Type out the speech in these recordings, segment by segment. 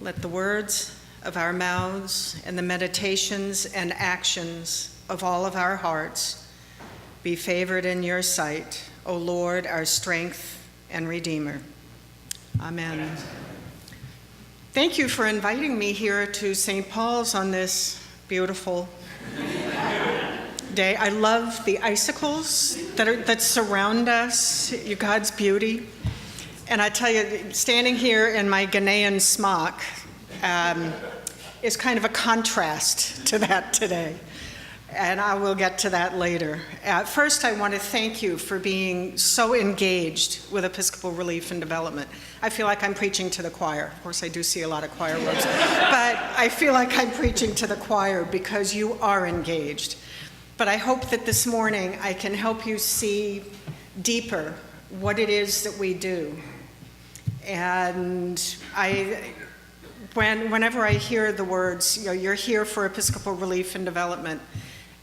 Let the words of our mouths and the meditations and actions of all of our hearts be favored in your sight, O Lord, our strength and Redeemer. Amen. Thank you for inviting me here to St. Paul's on this beautiful day. I love the icicles that surround us, God's beauty. And I tell you, standing here in my Ghanaian smock is kind of a contrast to that today. And I will get to that later. First, I want to thank you for being so engaged with Episcopal Relief and Development. I feel like I'm preaching to the choir. Of course, I do see a lot of choir robes. But I feel like I'm preaching to the choir because you are engaged. But I hope that this morning I can help you see deeper what it is that we do. And whenever I hear the words, you're here for Episcopal Relief and Development,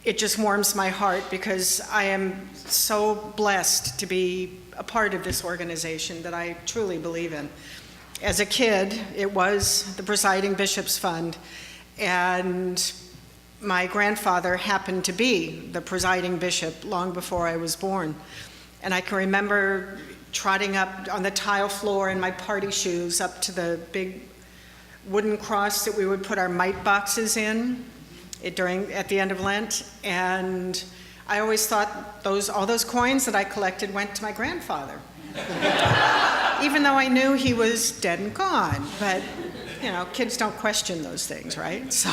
it just warms my heart because I am so blessed to be a part of this organization that I truly believe in. As a kid, it was the Presiding Bishops Fund, and my grandfather happened to be the presiding bishop long before I was born. And I can remember trotting up on the tile floor in my party shoes up to the big wooden cross that we would put our mite boxes in at the end of Lent. And I always thought all those coins that I collected went to my grandfather. Even though I knew he was dead and gone. But, kids don't question those things, right? So,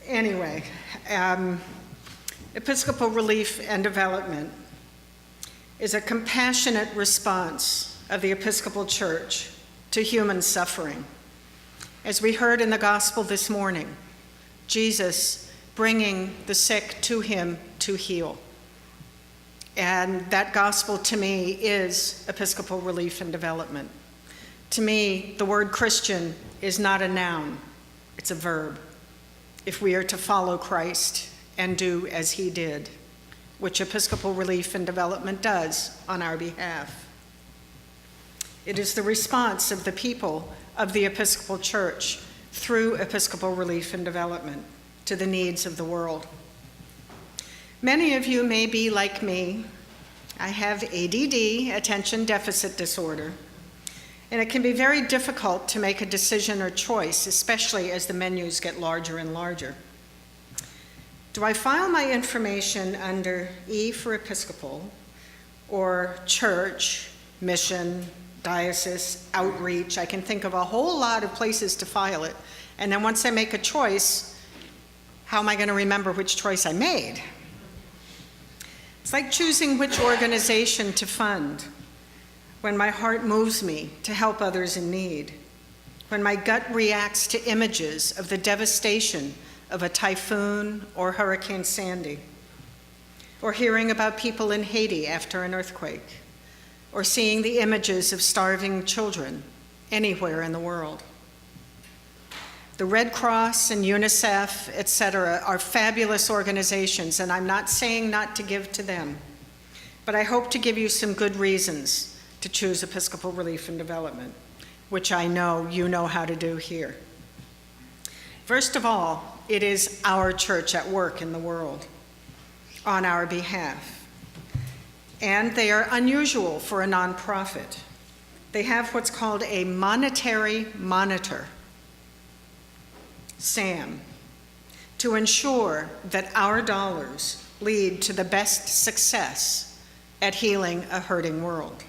anyway, Episcopal Relief and Development is a compassionate response of the Episcopal Church to human suffering. As we heard in the gospel this morning, Jesus bringing the sick to him to heal. And that gospel to me is Episcopal Relief and Development. To me, the word Christian is not a noun, it's a verb. If we are to follow Christ and do as he did, which Episcopal Relief and Development does on our behalf. It is the response of the people of the Episcopal Church through Episcopal Relief and Development to the needs of the world. Many of you may be like me. I have ADD, attention deficit disorder, and it can be very difficult to make a decision or choice, especially as the menus get larger and larger. Do I file my information under E for Episcopal, or church, mission, diocese, outreach? I can think of a whole lot of places to file it. And then once I make a choice, how am I going to remember which choice I made? It's like choosing which organization to fund when my heart moves me to help others in need, when my gut reacts to images of the devastation of a typhoon or Hurricane Sandy, or hearing about people in Haiti after an earthquake, or seeing the images of starving children anywhere in the world. The Red Cross and UNICEF, etc., are fabulous organizations, and I'm not saying not to give to them, but I hope to give you some good reasons to choose Episcopal Relief and Development, which I know you know how to do here. First of all, it is our church at work in the world on our behalf. And they are unusual for a nonprofit. They have what's called a monetary monitor, SAM, to ensure that our dollars lead to the best success at healing a hurting world.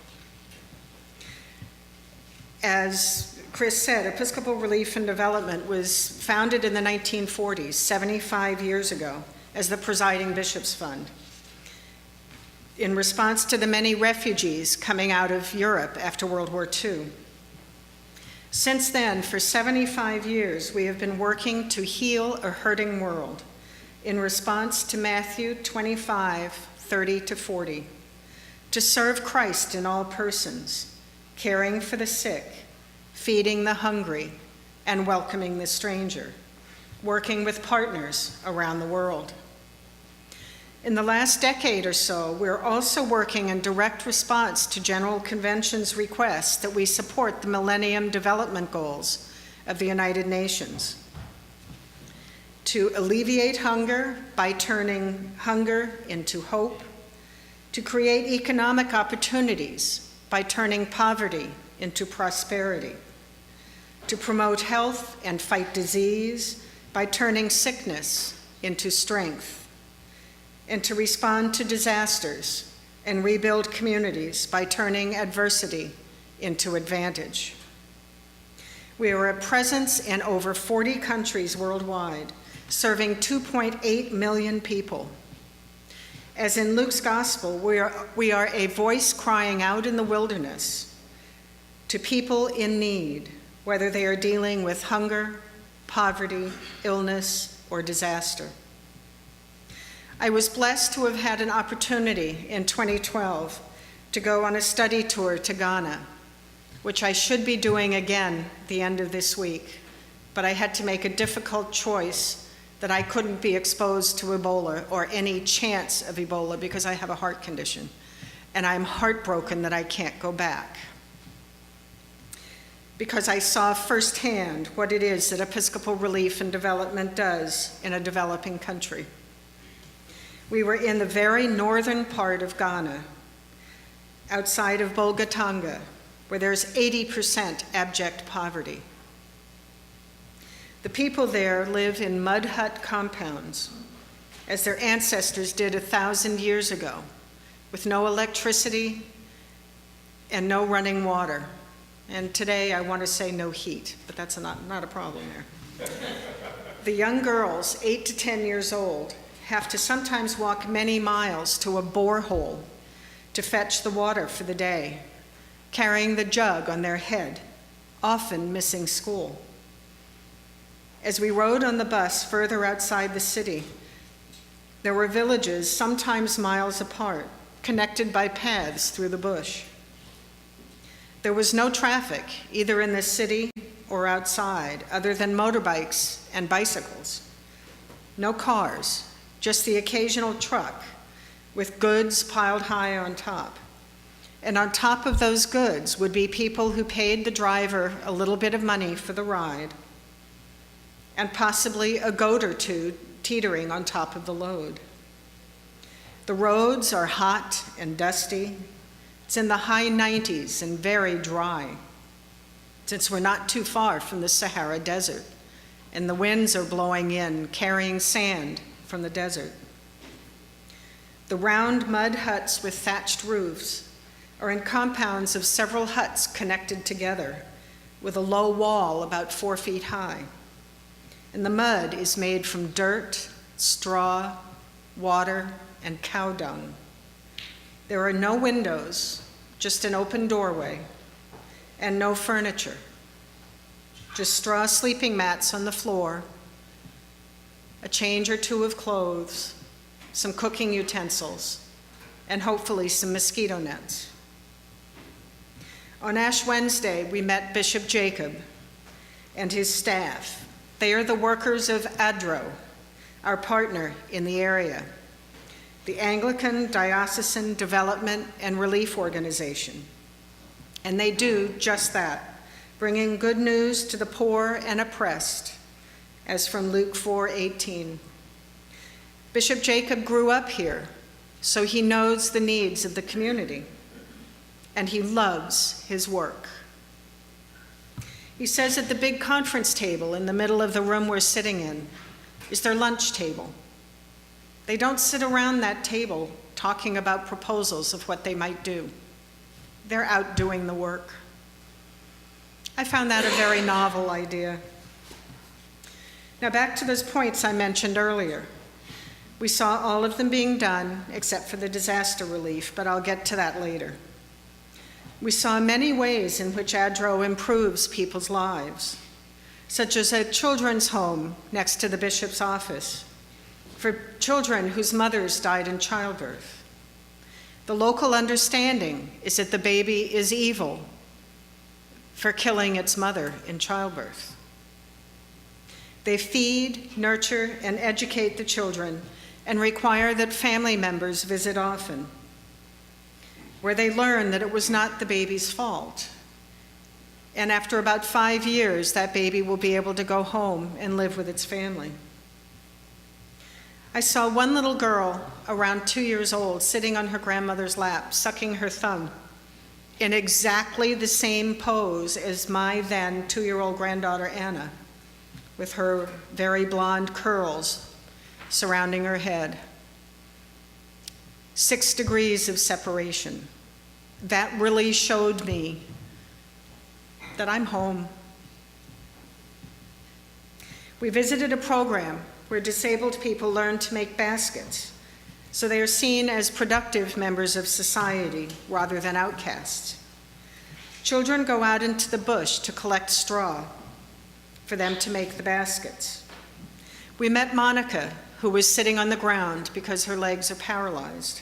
As Chris said, Episcopal Relief and Development was founded in the 1940s, 75 years ago, as the Presiding Bishops Fund, in response to the many refugees coming out of Europe after World War II. Since then, for 75 years, we have been working to heal a hurting world in response to Matthew 25:30-40, to serve Christ in all persons, caring for the sick, feeding the hungry, and welcoming the stranger, working with partners around the world. In the last decade or so, we're also working in direct response to General Convention's request that we support the Millennium Development Goals of the United Nations to alleviate hunger by turning hunger into hope, to create economic opportunities by turning poverty into prosperity, to promote health and fight disease by turning sickness into strength, and to respond to disasters and rebuild communities by turning adversity into advantage. We are a presence in over 40 countries worldwide, serving 2.8 million people. As in Luke's gospel, we are a voice crying out in the wilderness to people in need, whether they are dealing with hunger, poverty, illness, or disaster. I was blessed to have had an opportunity in 2012 to go on a study tour to Ghana, which I should be doing again the end of this week, but I had to make a difficult choice that I couldn't be exposed to Ebola or any chance of Ebola because I have a heart condition, and I'm heartbroken that I can't go back, because I saw firsthand what it is that Episcopal Relief and Development does in a developing country. We were in the very northern part of Ghana, outside of Bolgatanga, where there's 80% abject poverty. The people there live in mud hut compounds, as their ancestors did 1,000 years ago, with no electricity and no running water. And today I want to say no heat, but that's not a problem there. The young girls, 8 to 10 years old, have to sometimes walk many miles to a borehole to fetch the water for the day, carrying the jug on their head, often missing school. As we rode on the bus further outside the city, there were villages sometimes miles apart, connected by paths through the bush. There was no traffic, either in the city or outside, other than motorbikes and bicycles. No cars, just the occasional truck with goods piled high on top. And on top of those goods would be people who paid the driver a little bit of money for the ride, and possibly a goat or two teetering on top of the load. The roads are hot and dusty. It's in the high 90s and very dry, since we're not too far from the Sahara Desert, and the winds are blowing in, carrying sand from the desert. The round mud huts with thatched roofs are in compounds of several huts connected together with a low wall about 4 feet high. And the mud is made from dirt, straw, water, and cow dung. There are no windows, just an open doorway, and no furniture, just straw sleeping mats on the floor, a change or two of clothes, some cooking utensils, and hopefully some mosquito nets. On Ash Wednesday, we met Bishop Jacob and his staff. They are the workers of ADRO, our partner in the area, the Anglican Diocesan Development and Relief Organization. And they do just that, bringing good news to the poor and oppressed, as from Luke 4:18. Bishop Jacob grew up here, so he knows the needs of the community, and he loves his work. He says at the big conference table in the middle of the room we're sitting in is their lunch table. They don't sit around that table talking about proposals of what they might do. They're out doing the work. I found that a very novel idea. Now back to those points I mentioned earlier. We saw all of them being done except for the disaster relief, but I'll get to that later. We saw many ways in which ADRO improves people's lives, such as a children's home next to the bishop's office for children whose mothers died in childbirth. The local understanding is that the baby is evil for killing its mother in childbirth. They feed, nurture, and educate the children and require that family members visit often, where they learn that it was not the baby's fault. And after about 5 years, that baby will be able to go home and live with its family. I saw one little girl around 2 years old sitting on her grandmother's lap, sucking her thumb in exactly the same pose as my then 2-year-old granddaughter Anna, with her very blonde curls surrounding her head. 6 degrees of separation. That really showed me that I'm home. We visited a program where disabled people learn to make baskets, so they are seen as productive members of society rather than outcasts. Children go out into the bush to collect straw for them to make the baskets. We met Monica, who was sitting on the ground because her legs are paralyzed.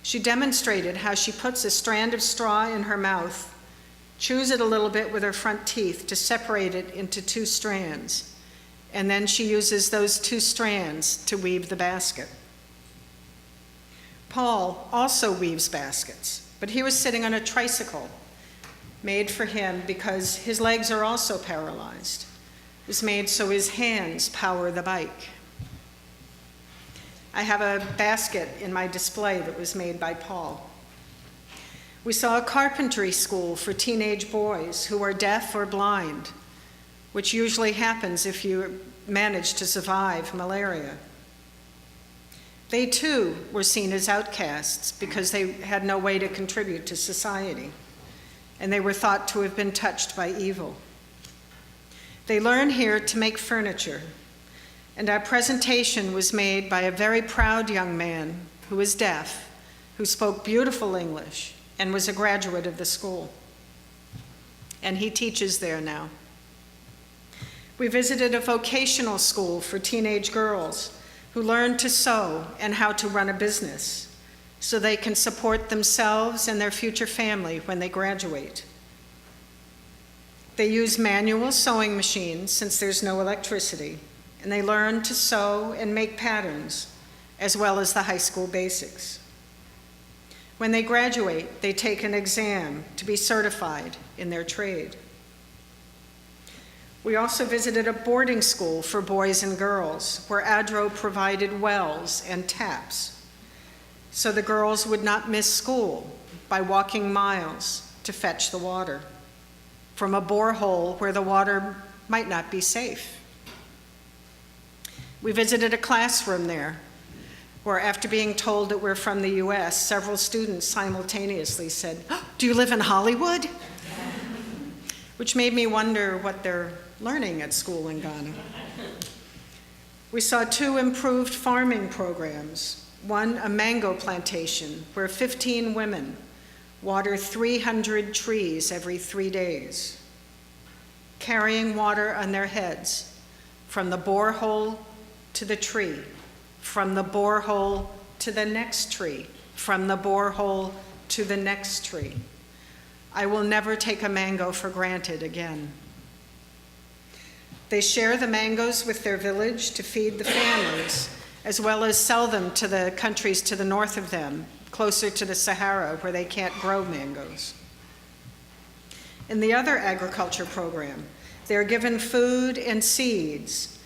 She demonstrated how she puts a strand of straw in her mouth, chews it a little bit with her front teeth to separate it into 2 strands, and then she uses those 2 strands to weave the basket. Paul also weaves baskets, but he was sitting on a tricycle made for him because his legs are also paralyzed. It was made so his hands power the bike. I have a basket in my display that was made by Paul. We saw a carpentry school for teenage boys who are deaf or blind, which usually happens if you manage to survive malaria. They too were seen as outcasts because they had no way to contribute to society, and they were thought to have been touched by evil. They learn here to make furniture, and our presentation was made by a very proud young man who is deaf, who spoke beautiful English, and was a graduate of the school. And he teaches there now. We visited a vocational school for teenage girls who learn to sew and how to run a business so they can support themselves and their future family when they graduate. They use manual sewing machines since there's no electricity, and they learn to sew and make patterns, as well as the high school basics. When they graduate, they take an exam to be certified in their trade. We also visited a boarding school for boys and girls where ADRO provided wells and taps so the girls would not miss school by walking miles to fetch the water from a borehole where the water might not be safe. We visited a classroom there where, after being told that we're from the US, several students simultaneously said, "Oh, do you live in Hollywood?" Which made me wonder what they're learning at school in Ghana. We saw 2 improved farming programs. One, a mango plantation where 15 women water 300 trees every 3 days, carrying water on their heads from the borehole to the tree, from the borehole to the next tree, from the borehole to the next tree. I will never take a mango for granted again. They share the mangoes with their village to feed the families, as well as sell them to the countries to the north of them, closer to the Sahara, where they can't grow mangoes. In the other agriculture program, they're given food and seeds.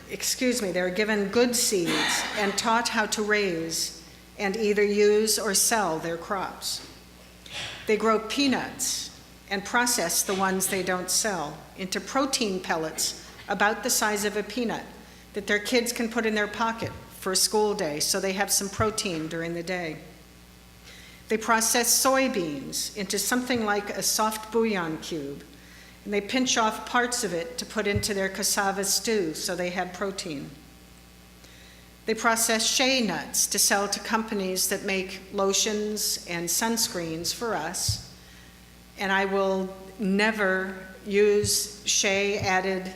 They're given good seeds and taught how to raise and either use or sell their crops. They grow peanuts and process the ones they don't sell into protein pellets about the size of a peanut that their kids can put in their pocket for a school day so they have some protein during the day. They process soybeans into something like a soft bouillon cube, and they pinch off parts of it to put into their cassava stew so they have protein. They process shea nuts to sell to companies that make lotions and sunscreens for us, and I will never use shea-added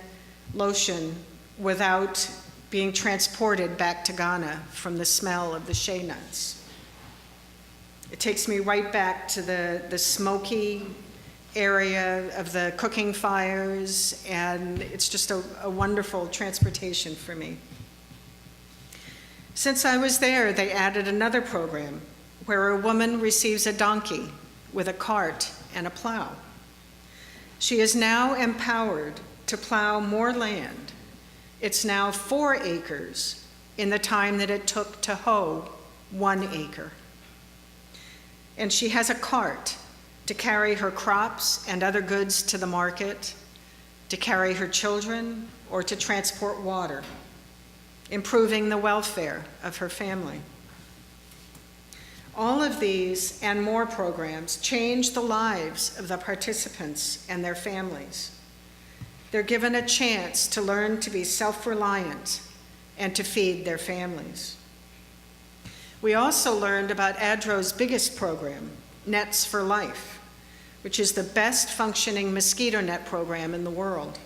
lotion without being transported back to Ghana from the smell of the shea nuts. It takes me right back to the smoky area of the cooking fires, and it's just a wonderful transportation for me. Since I was there, they added another program where a woman receives a donkey with a cart and a plow. She is now empowered to plow more land. It's now 4 acres in the time that it took to hoe 1 acre. And she has a cart to carry her crops and other goods to the market, to carry her children, or to transport water, improving the welfare of her family. All of these and more programs change the lives of the participants and their families. They're given a chance to learn to be self-reliant and to feed their families. We also learned about ADRO's biggest program, Nets for Life, which is the best functioning mosquito net program in the world,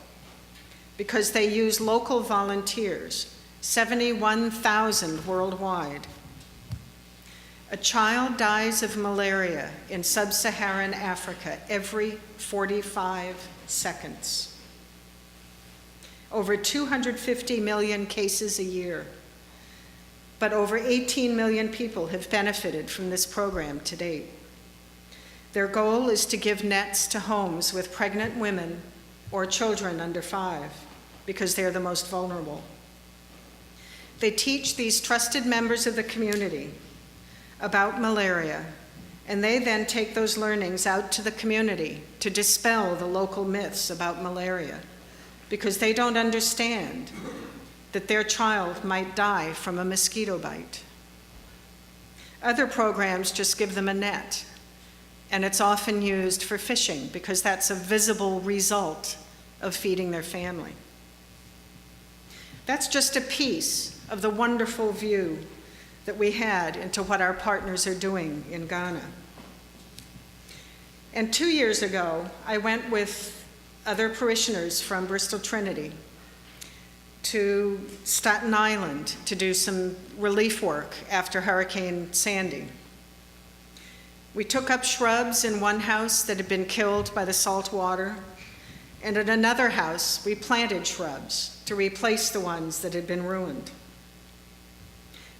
because they use local volunteers, 71,000 worldwide. A child dies of malaria in sub-Saharan Africa every 45 seconds. Over 250 million cases a year, but over 18 million people have benefited from this program to date. Their goal is to give nets to homes with pregnant women or children under 5, because they're the most vulnerable. They teach these trusted members of the community about malaria, and they then take those learnings out to the community to dispel the local myths about malaria, because they don't understand that their child might die from a mosquito bite. Other programs just give them a net, and it's often used for fishing because that's a visible result of feeding their family. That's just a piece of the wonderful view that we had into what our partners are doing in Ghana. And 2 years ago, I went with other parishioners from Bristol Trinity to Staten Island to do some relief work after Hurricane Sandy. We took up shrubs in one house that had been killed by the salt water, and in another house, we planted shrubs to replace the ones that had been ruined.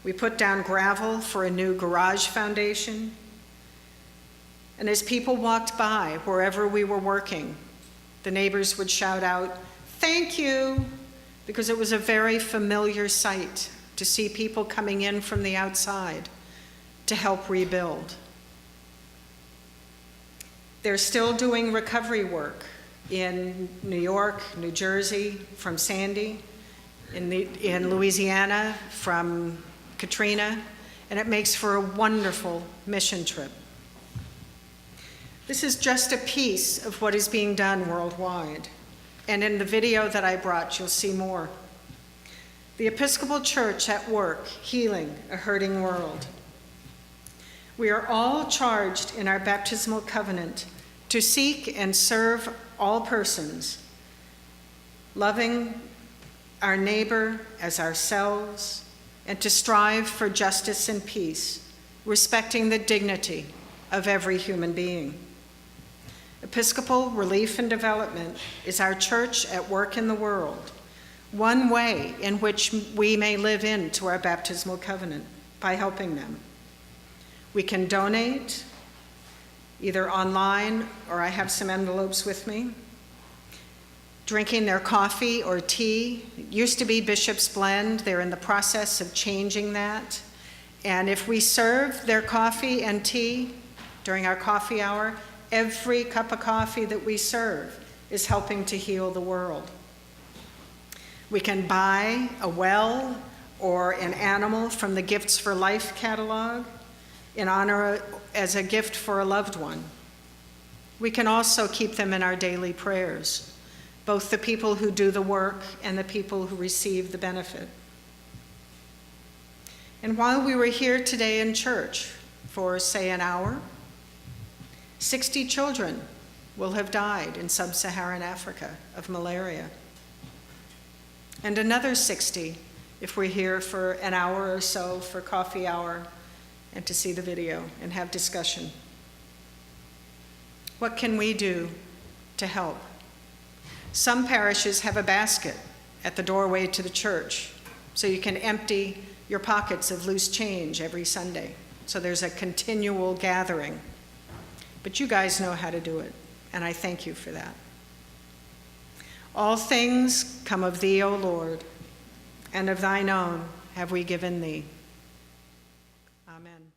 We put down gravel for a new garage foundation, and as people walked by wherever we were working, the neighbors would shout out, "Thank you," because it was a very familiar sight to see people coming in from the outside to help rebuild. They're still doing recovery work in New York, New Jersey from Sandy, in Louisiana from Katrina, and it makes for a wonderful mission trip. This is just a piece of what is being done worldwide, and in the video that I brought, you'll see more. The Episcopal Church at work, healing a hurting world. We are all charged in our baptismal covenant to seek and serve all persons, loving our neighbor as ourselves, and to strive for justice and peace, respecting the dignity of every human being. Episcopal Relief and Development is our church at work in the world, one way in which we may live into our baptismal covenant by helping them. We can donate, either online, or I have some envelopes with me, drinking their coffee or tea. It used to be Bishop's Blend. They're in the process of changing that. And if we serve their coffee and tea during our coffee hour, every cup of coffee that we serve is helping to heal the world. We can buy a well or an animal from the Gifts for Life catalog in honor as a gift for a loved one. We can also keep them in our daily prayers, both the people who do the work and the people who receive the benefit. And while we were here today in church for, say, an hour, 60 children will have died in sub-Saharan Africa of malaria. And another 60 if we're here for an hour or so for coffee hour and to see the video and have discussion. What can we do to help? Some parishes have a basket at the doorway to the church, so you can empty your pockets of loose change every Sunday. So there's a continual gathering. But you guys know how to do it, and I thank you for that. All things come of thee, O Lord, and of thine own have we given thee. Amen.